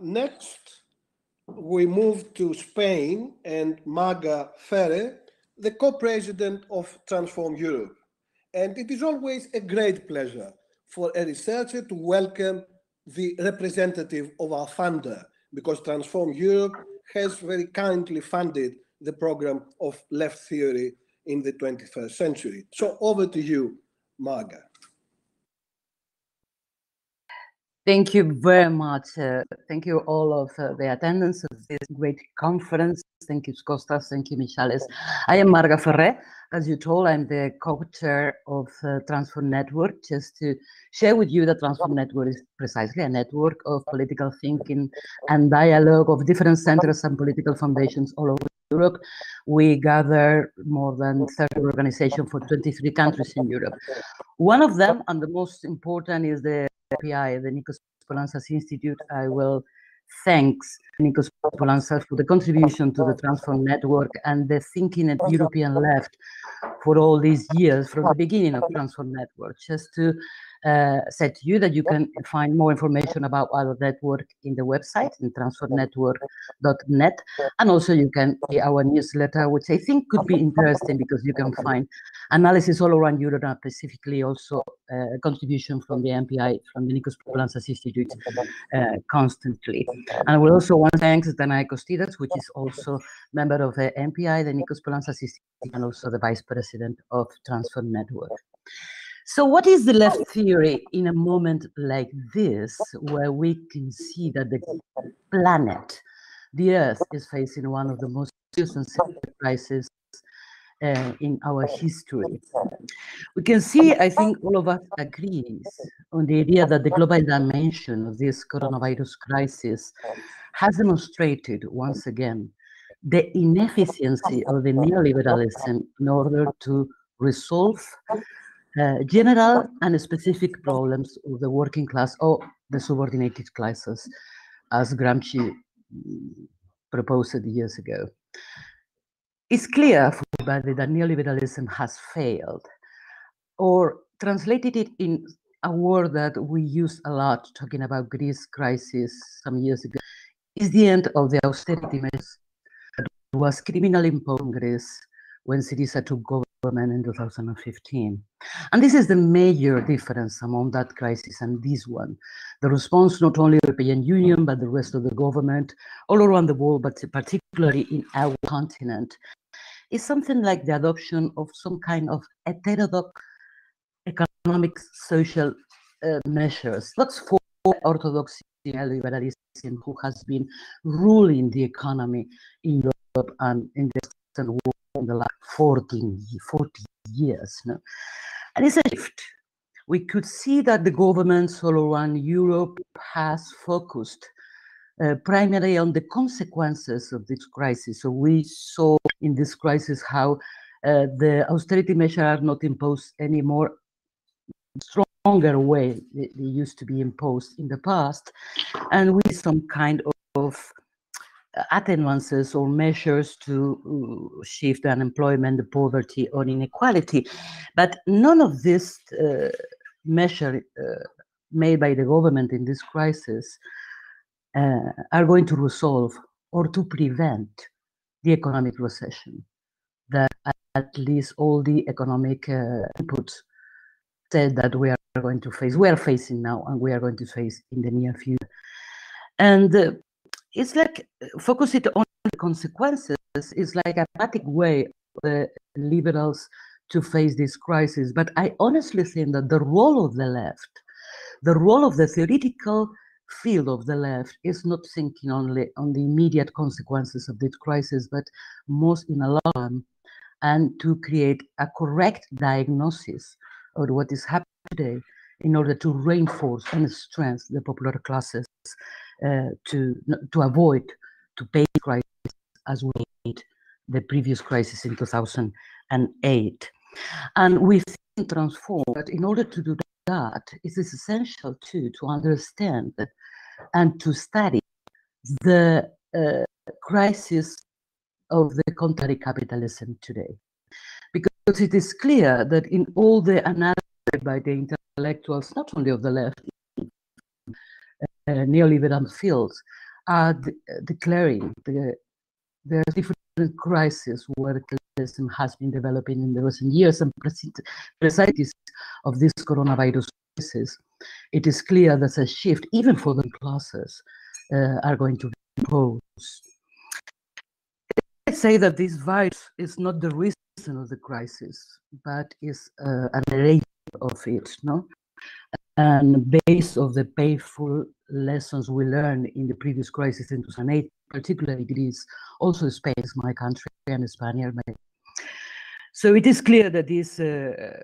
Next, we move to Spain and Marga Ferre, the co-president of Transform Europe. And it is always a great pleasure for a researcher to welcome the representative of our funder, because Transform Europe has very kindly funded the program of left theory in the 21st century. So over to you, Marga. Thank you very much. Thank you all of the attendance of this great conference. Thank you, Kostas. Thank you, Michales. I am Marga Ferre. As you told, I'm the co-chair of Transform Network. Just to share with you that Transform Network is precisely a network of political thinking and dialogue of different centers and political foundations all over Europe. We gather more than 30 organizations for 23 countries in Europe. One of them, and the most important, is the API, the Nikos Poulantzas Institute. I will thank Nikos Poulantzas for the contribution to the Transform Network and the thinking at European left for all these years from the beginning of Transform Network. Just to say to you that you can find more information about our network in the website in transformnetwork.net, and also you can see our newsletter, which I think could be interesting because you can find analysis all around Europe, and specifically also contribution from the MPI, from the Nikos Poulantzas Institute constantly. And we also want to thank Danae Kostidas, which is also member of the MPI, the Nikos Poulantzas Institute, and also the vice president of Transform Network. So what is the left theory in a moment like this, where we can see that the planet, the Earth, is facing one of the most serious and severe crises in our history? We can see, I think all of us agrees on the idea that the global dimension of this coronavirus crisis has demonstrated once again the inefficiency of the neoliberalism in order to resolve general and specific problems of the working class or the subordinated classes, as Gramsci proposed years ago. It's clear for everybody that neoliberalism has failed, or translated it in a word that we use a lot talking about Greece crisis some years ago, is the end of the austerity measures that was criminally imposed in Greece when Syriza took government in 2015. And this is the major difference among that crisis and this one. The response not only of the European Union, but the rest of the government all around the world, but particularly in our continent, is something like the adoption of some kind of heterodox economic social measures. That's for orthodox neoliberalism, who has been ruling the economy in Europe and in the Western world in the last 40 years. No? And it's a shift. We could see that the governments all around Europe has focused primarily on the consequences of this crisis. So we saw in this crisis how the austerity measures are not imposed anymore stronger way they used to be imposed in the past, and with some kind of attenuances or measures to shift unemployment, the poverty, or inequality. But none of this measure made by the government in this crisis are going to resolve or to prevent the economic recession that at least all the economic inputs said that we are going to face, we are facing now, and we are going to face in the near future. And it's like focusing on the consequences is like a pragmatic way for the liberals to face this crisis. But I honestly think that the role of the left, the role of the theoretical field of the left, is not thinking only on the immediate consequences of this crisis, but most in a long run, and to create a correct diagnosis of what is happening today in order to reinforce and strengthen the popular classes to avoid to pay the crisis as we did the previous crisis in 2008. And we think Transform that in order to do that, it is essential to understand and to study the crisis of the contrary capitalism today. Because it is clear that in all the analysis by the intellectuals, not only of the left, neoliberal fields are declaring there are different crises where capitalism has been developing in the recent years, and precisely of this coronavirus crisis, it is clear that a shift, even for the classes, are going to be imposed. Let's say that this virus is not the reason of the crisis, but is an erasure of it, no? And based on the painful lessons we learned in the previous crisis in 2008, particularly Greece, also Spain is my country, and Spain are my. So it is clear that this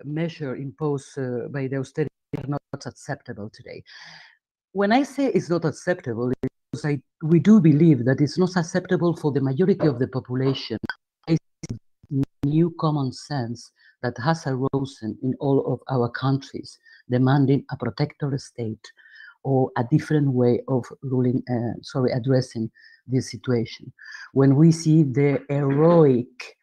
measure imposed by the austerity are not acceptable today. When I say it's not acceptable, because we do believe that it's not acceptable for the majority of the population. New common sense that has arisen in all of our countries, demanding a protector state or a different way of addressing this situation. When we see the heroic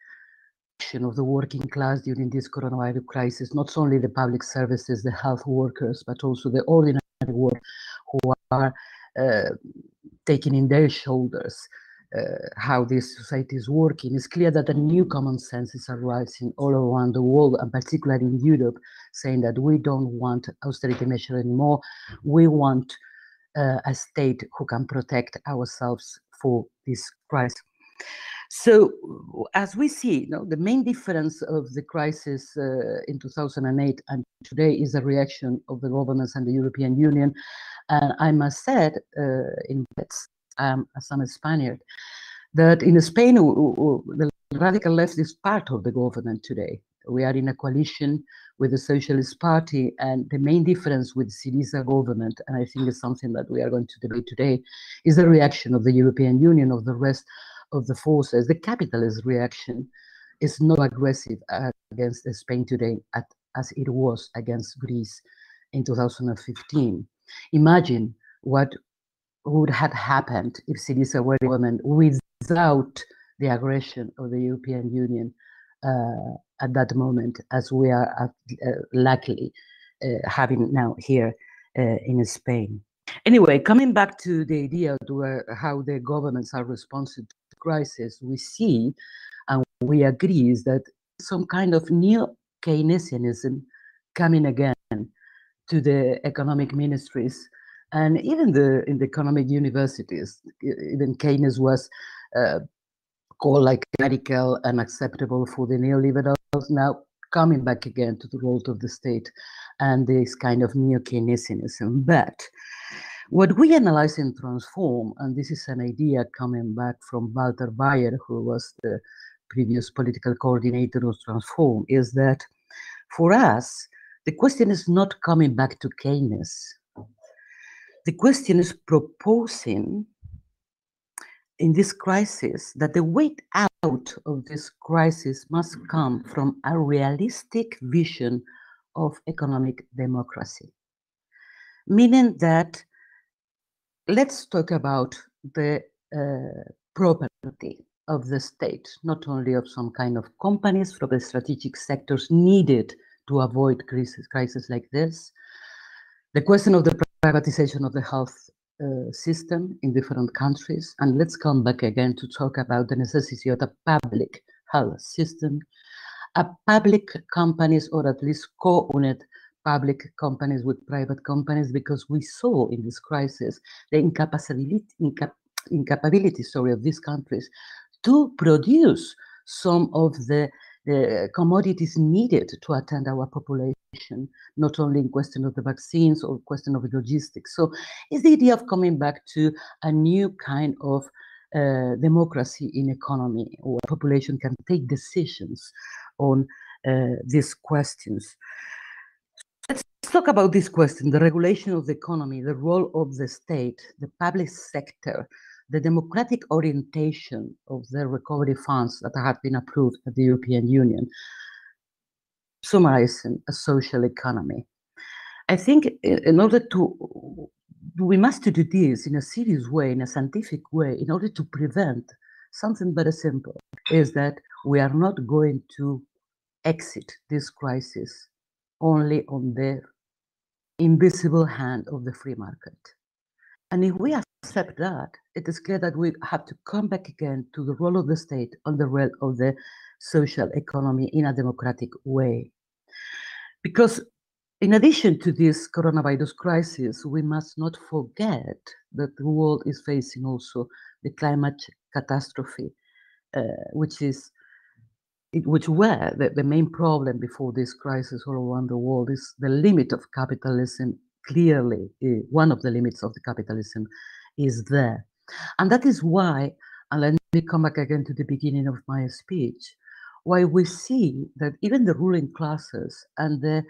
action of the working class during this coronavirus crisis, not only the public services, the health workers, but also the ordinary workers who are taking in their shoulders how this society is working, it's clear that a new common sense is arising all around the world, and particularly in Europe, saying that we don't want austerity measures anymore. We want a state who can protect ourselves for this crisis. So, as we see, the main difference of the crisis in 2008 and today is the reaction of the governments and the European Union. And I must say, as I'm a Spaniard, that in Spain, the radical left is part of the government today. We are in a coalition with the Socialist Party, and the main difference with Syriza government, and I think it's something that we are going to debate today, is the reaction of the European Union, of the rest of the forces. The capitalist reaction is not aggressive against Spain today as it was against Greece in 2015. Imagine what would have happened if Syriza were the government without the aggression of the European Union at that moment, as we are luckily having now here in Spain. Anyway, coming back to the idea of how the governments are responsive to the crisis, we see and we agree is that some kind of new Keynesianism coming again to the economic ministries and even in the economic universities. Even Keynes was called like radical and acceptable for the neoliberals, now coming back again to the role of the state and this kind of neo-Keynesianism. But what we analyze in Transform, and this is an idea coming back from Walter Bayer, who was the previous political coordinator of Transform, is that for us, the question is not coming back to Keynes. The question is proposing in this crisis that the way out of this crisis must come from a realistic vision of economic democracy. Meaning that let's talk about the property of the state, not only of some kind of companies from the strategic sectors needed to avoid crises like this. The question of the privatization of the health system in different countries. And let's come back again to talk about the necessity of a public health system, a public companies, or at least co-owned public companies with private companies, because we saw in this crisis the incapability of these countries to produce some of the commodities needed to attend our population, not only in question of the vaccines or question of logistics. So it's the idea of coming back to a new kind of democracy in economy, where population can take decisions on these questions. Let's talk about this question, the regulation of the economy, the role of the state, the public sector, the democratic orientation of the recovery funds that have been approved at the European Union, summarizing a social economy. I think in order to, we must do this in a serious way, in a scientific way, in order to prevent something very simple, is that we are not going to exit this crisis only on the invisible hand of the free market. And if we accept that, it is clear that we have to come back again to the role of the state on the role of the social economy in a democratic way. Because in addition to this coronavirus crisis, we must not forget that the world is facing also the climate catastrophe, which were the main problem before this crisis all around the world is the limit of capitalism. Clearly, one of the limits of the capitalism is there. And that is why, and let me come back again to the beginning of my speech, why we see that even the ruling classes and the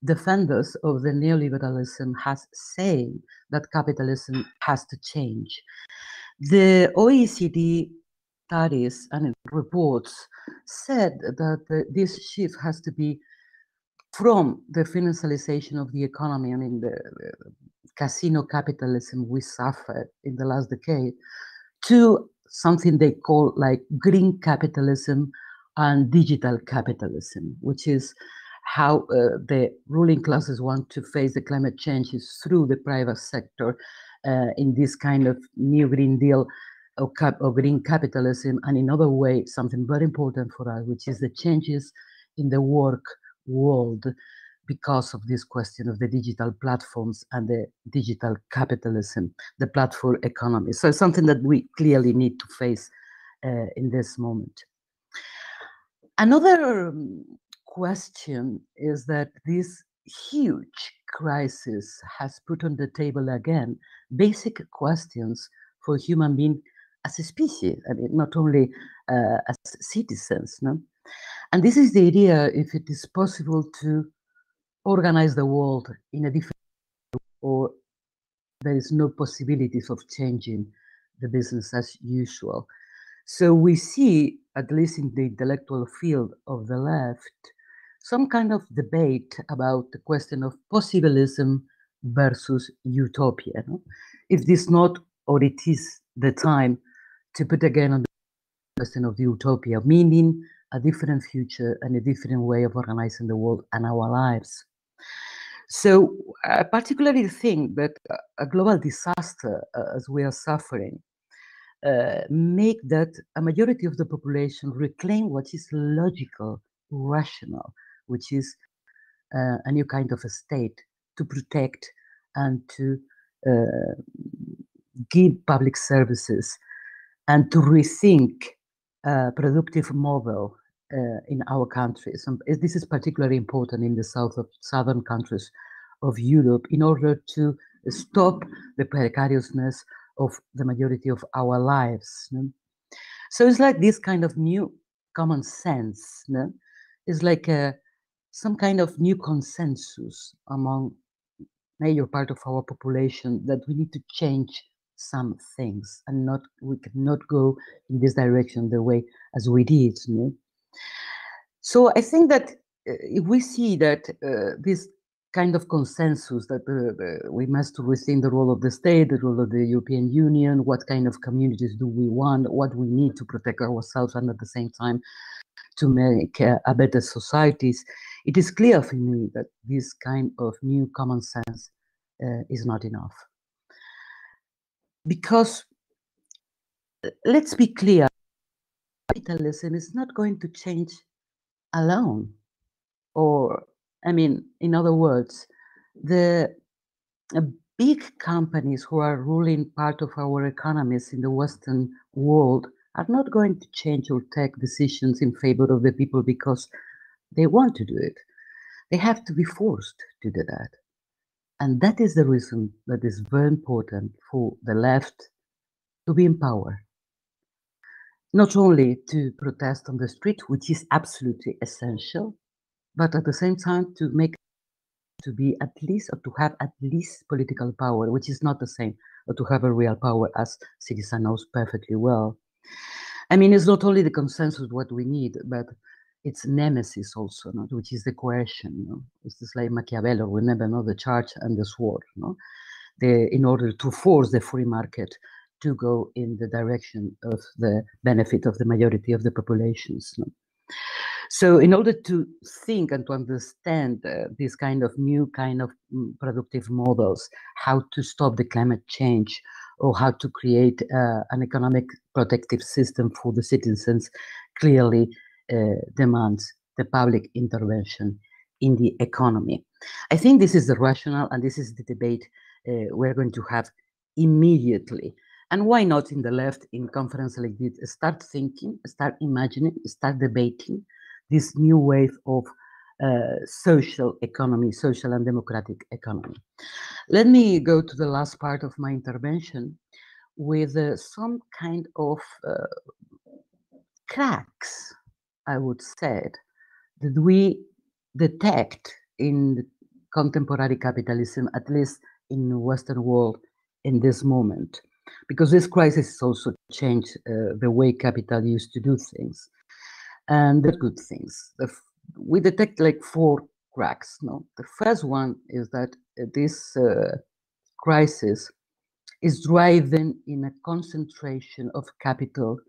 defenders of the neoliberalism has said that capitalism has to change. The OECD studies and reports said that this shift has to be from the financialization of the economy, I mean the casino capitalism we suffered in the last decade, to something they call like green capitalism and digital capitalism, which is how the ruling classes want to face the climate changes through the private sector in this kind of new Green Deal or green capitalism, and in other way, something very important for us, which is the changes in the work world because of this question of the digital platforms and the digital capitalism, the platform economy. So it's something that we clearly need to face in this moment. Another question is that this huge crisis has put on the table again basic questions for human being as a species, I mean, not only as citizens. No? And this is the idea if it is possible to organize the world in a different way, or there is no possibilities of changing the business as usual. So we see, at least in the intellectual field of the left, some kind of debate about the question of possibilism versus utopia. No? If this not, or it is the time to put again on the question of the utopia, meaning a different future and a different way of organizing the world and our lives. So I particularly think that a global disaster, as we are suffering, make that a majority of the population reclaim what is logical, rational, which is a new kind of a state to protect and to give public services and to rethink a productive model in our countries. And this is particularly important in the southern countries of Europe in order to stop the precariousness of the majority of our lives. No? So it's like this kind of new common sense. No? It's like some kind of new consensus among major part of our population that we need to change some things and we cannot go in this direction the way as we did. No? So I think that if we see that this kind of consensus that we must rethink the role of the state, the role of the European Union, what kind of communities do we want, what we need to protect ourselves and at the same time to make a better societies, it is clear for me that this kind of new common sense is not enough. Because let's be clear, capitalism is not going to change alone. Or, I mean, in other words, the big companies who are ruling part of our economies in the Western world are not going to change or take decisions in favor of the people because they want to do it. They have to be forced to do that. And that is the reason that is very important for the left to be in power. Not only to protest on the street, which is absolutely essential, but at the same time to make to be at least, or to have at least political power, which is not the same, or to have a real power, as Syriza knows perfectly well. I mean, it's not only the consensus what we need, but it's nemesis also, no? Which is the coercion. No? It's just like Machiavelli, remember, no? The charge and the sword, no? In order to force the free market to go in the direction of the benefit of the majority of the populations. No? So in order to think and to understand this kind of new kind of productive models, how to stop the climate change or how to create an economic protective system for the citizens clearly demands the public intervention in the economy. I think this is the rationale and this is the debate we're going to have immediately. And why not in the left, in conference like this, start thinking, start imagining, start debating this new wave of social economy, social and democratic economy. Let me go to the last part of my intervention with some kind of cracks, I would say, that we detect in contemporary capitalism, at least in the Western world in this moment. Because this crisis has also changed the way capital used to do things. And the good things. We detect like 4 cracks. No, the first one is that this crisis is driving in a concentration of capital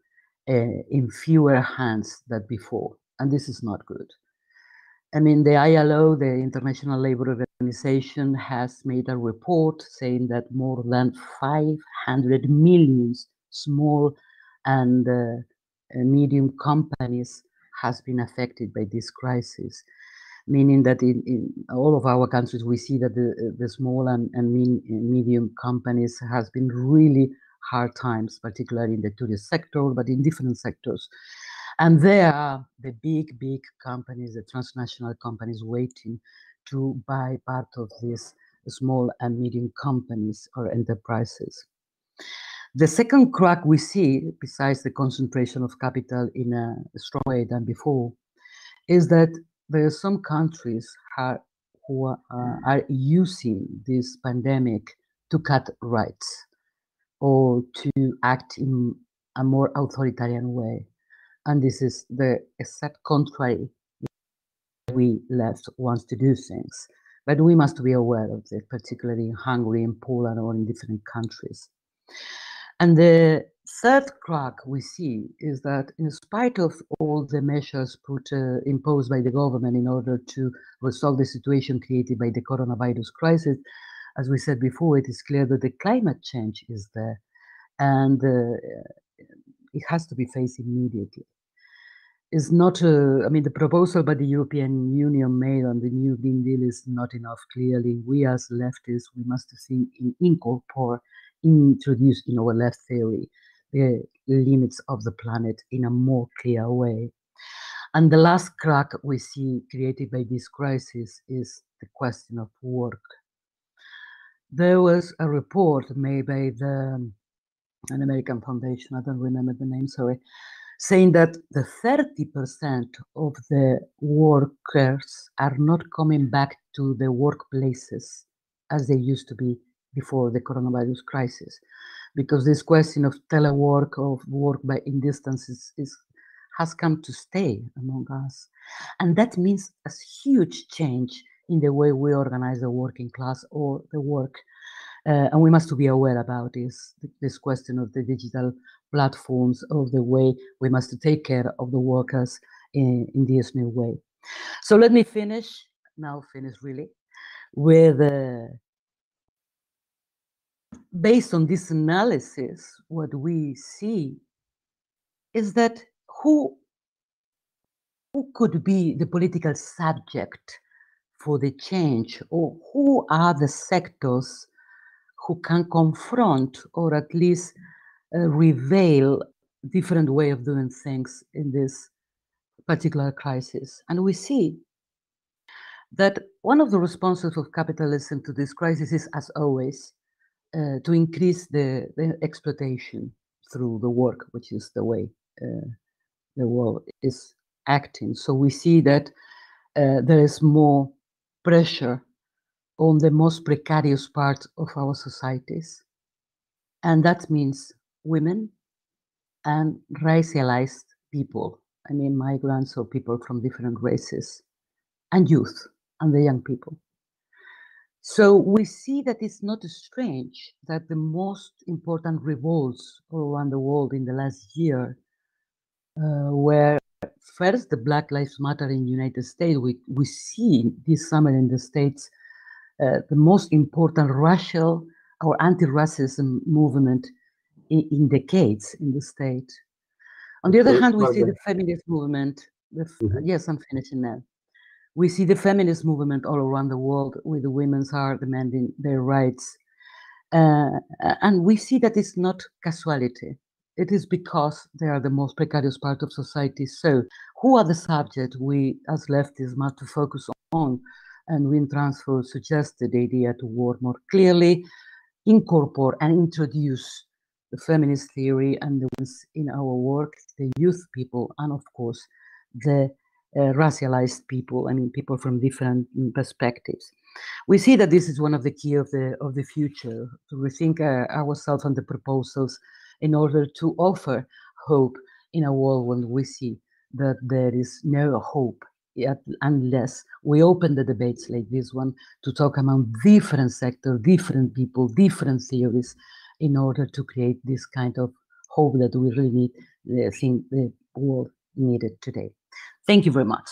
in fewer hands than before, and this is not good. I mean, the ILO, the International Labour Organization, has made a report saying that more than 500 million small and medium companies has been affected by this crisis, meaning that in all of our countries, we see that the small and medium companies has been really hard times, particularly in the tourist sector, but in different sectors. And there are the big companies, the transnational companies waiting to buy part of these small and medium companies or enterprises. The second crack we see, besides the concentration of capital in a strong way than before, is that there are some countries who are using this pandemic to cut rights or to act in a more authoritarian way. And this is the exact contrary we left wants to do things. But we must be aware of this, particularly in Hungary, in Poland, or in different countries. And the third crack we see is that in spite of all the measures imposed by the government in order to resolve the situation created by the coronavirus crisis, as we said before, it is clear that the climate change is there and it has to be faced immediately. It's not, I mean, the proposal by the European Union made on the new Green Deal is not enough. Clearly, we as leftists, we must think introduce in our left theory the limits of the planet in a more clear way. And the last crack we see created by this crisis is the question of work. There was a report made by an American foundation, I don't remember the name, sorry, saying that the 30% of the workers are not coming back to the workplaces as they used to be before the coronavirus crisis, because this question of telework, of work by in distance has come to stay among us. And that means a huge change in the way we organize the working class or the work. And we must be aware about this question of the digital platforms, of the way we must take care of the workers in this new way. So let me finish really, with based on this analysis, what we see is that who could be the political subject for the change, or who are the sectors who can confront or at least reveal different way of doing things in this particular crisis. And we see that one of the responses of capitalism to this crisis is, as always, to increase the exploitation through the work, which is the way the world is acting. So we see that there is more pressure on the most precarious part of our societies. And that means women and racialized people. I mean, migrants or people from different races, and youth and the young people. So we see that it's not strange that the most important revolts all around the world in the last year were first, the Black Lives Matter in the United States. We see this summer in the States the most important racial or anti-racism movement in decades in the state. On the other hand, we see the feminist movement. Yes, I'm finishing now. We see the feminist movement all around the world, where the women are demanding their rights. And we see that it's not casualty. It is because they are the most precarious part of society. So who are the subjects we as leftists must to focus on? And Wind Transfer suggested the idea to work more clearly, incorporate and introduce the feminist theory and the ones in our work, the youth people, and of course, the racialized people, I mean, people from different perspectives. We see that this is one of the key of the future, to rethink ourselves and the proposals in order to offer hope in a world when we see that there is no hope yet, unless we open the debates like this one to talk among different sectors, different people, different theories, in order to create this kind of hope that we really need, think the world needed today. Thank you very much.